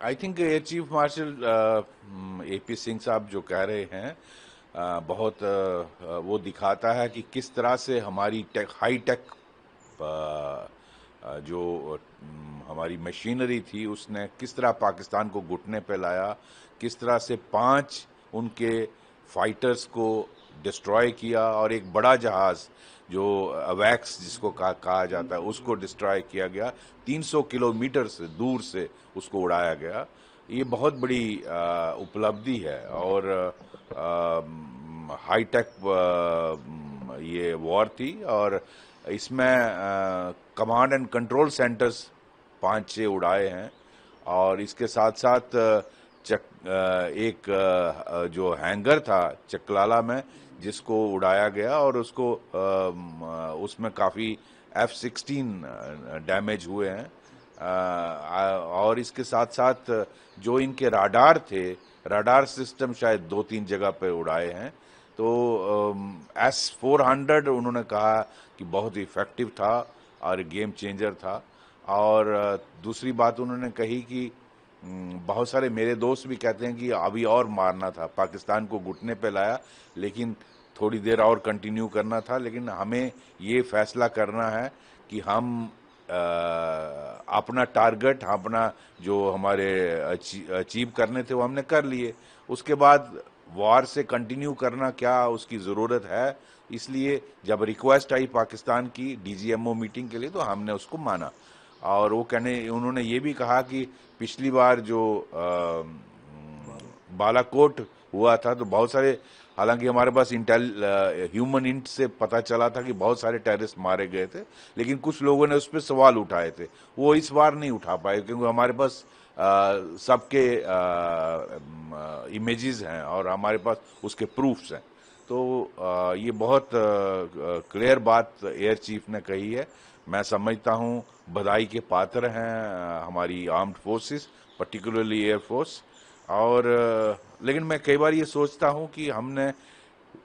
I think air chief marshal AP Singh साहब जो कह रहे हैं बहुत वो दिखाता है कि किस तरह से हमारी हाई टेक जो हमारी मशीनरी थी उसने किस तरह पाकिस्तान को घुटने पे लाया, किस तरह से 5 उनके फाइटर्स को डिस्ट्रॉय किया और एक बड़ा जहाज जो अवैक्स जिसको कहा जाता है उसको डिस्ट्रॉय किया गया। 300 किलोमीटर से दूर से उसको उड़ाया गया। ये बहुत बड़ी उपलब्धि है और हाईटेक ये वॉर थी और इसमें कमांड एंड कंट्रोल सेंटर्स 5-6 उड़ाए हैं और इसके साथ साथ एक जो हैंगर था चकलाला में जिसको उड़ाया गया और उसको उसमें काफ़ी F-16 डैमेज हुए हैं। और इसके साथ साथ जो इनके राडार सिस्टम शायद 2-3 जगह पे उड़ाए हैं। तो S-400 उन्होंने कहा कि बहुत इफेक्टिव था और गेम चेंजर था। और दूसरी बात उन्होंने कही कि बहुत सारे मेरे दोस्त भी कहते हैं कि अभी और मारना था, पाकिस्तान को घुटने पे लाया लेकिन थोड़ी देर और कंटिन्यू करना था, लेकिन हमें ये फैसला करना है कि हम अपना टारगेट, अपना जो हमारे अचीव करने थे वो हमने कर लिए। उसके बाद वार से कंटिन्यू करना क्या उसकी ज़रूरत है, इसलिए जब रिक्वेस्ट आई पाकिस्तान की डीजीएमओ मीटिंग के लिए तो हमने उसको माना। और वो उन्होंने ये भी कहा कि पिछली बार जो बालाकोट हुआ था तो बहुत सारे, हालांकि हमारे पास ह्यूमन इंट से पता चला था कि बहुत सारे टेररिस्ट मारे गए थे, लेकिन कुछ लोगों ने उस पर सवाल उठाए थे, वो इस बार नहीं उठा पाए क्योंकि हमारे पास सबके इमेजेस हैं और हमारे पास उसके प्रूफ्स हैं। तो ये बहुत क्लियर बात एयर चीफ ने कही है। मैं समझता हूँ बधाई के पात्र हैं हमारी आर्म्ड फोर्सेस, पर्टिकुलरली एयरफोर्स। और लेकिन मैं कई बार ये सोचता हूँ कि हमने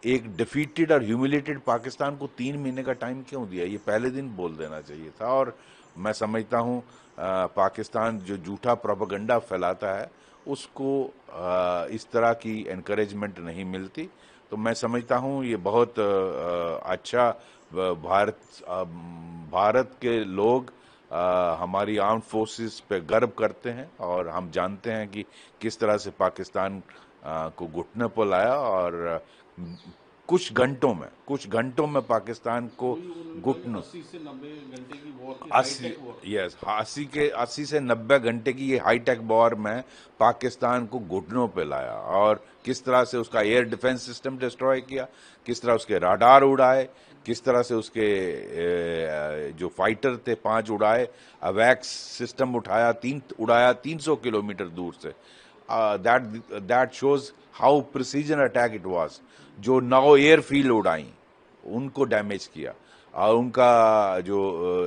एक डिफीटेड और ह्यूमिलेटेड पाकिस्तान को 3 महीने का टाइम क्यों दिया, ये पहले दिन बोल देना चाहिए था। और मैं समझता हूँ पाकिस्तान जो झूठा प्रोपेगेंडा फैलाता है उसको इस तरह की एनकरेजमेंट नहीं मिलती। तो मैं समझता हूँ ये बहुत अच्छा भारत के लोग हमारी आर्म फोर्सेस पे गर्व करते हैं और हम जानते हैं कि किस तरह से पाकिस्तान को घुटने पर लाया और कुछ घंटों में पाकिस्तान को घुटनों 80 से 90 घंटे की वॉर थी, 80 हाईटेक वॉर। यस 80 से 90 घंटे की ये हाईटेक वॉर में पाकिस्तान को घुटनों पे लाया और किस तरह से उसका एयर डिफेंस सिस्टम डिस्ट्रॉय किया, किस तरह उसके राडार उड़ाए, किस तरह से उसके जो फाइटर थे 5 उड़ाए, अवैक्स सिस्टम उड़ाया 300 किलोमीटर दूर से। That shows how precision attack it was. जो 9 एयरफील्ड उड़ाई उनको डैमेज किया और उनका जो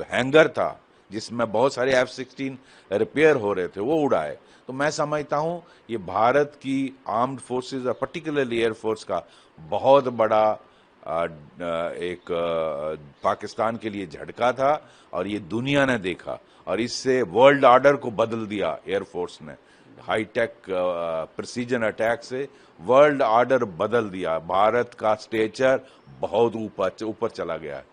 हैंगर था जिसमें बहुत सारे F-16 रिपेयर हो रहे थे वो उड़ाए। तो मैं समझता हूँ ये भारत की आर्म्ड फोर्सेस और पर्टिकुलरली एयरफोर्स का बहुत बड़ा एक पाकिस्तान के लिए झटका था और ये दुनिया ने देखा और इससे वर्ल्ड ऑर्डर को बदल दिया एयरफोर्स ने। हाईटेक प्रिसीजन अटैक से वर्ल्ड ऑर्डर बदल दिया, भारत का स्टेचर बहुत ऊपर ऊपर चला गया है।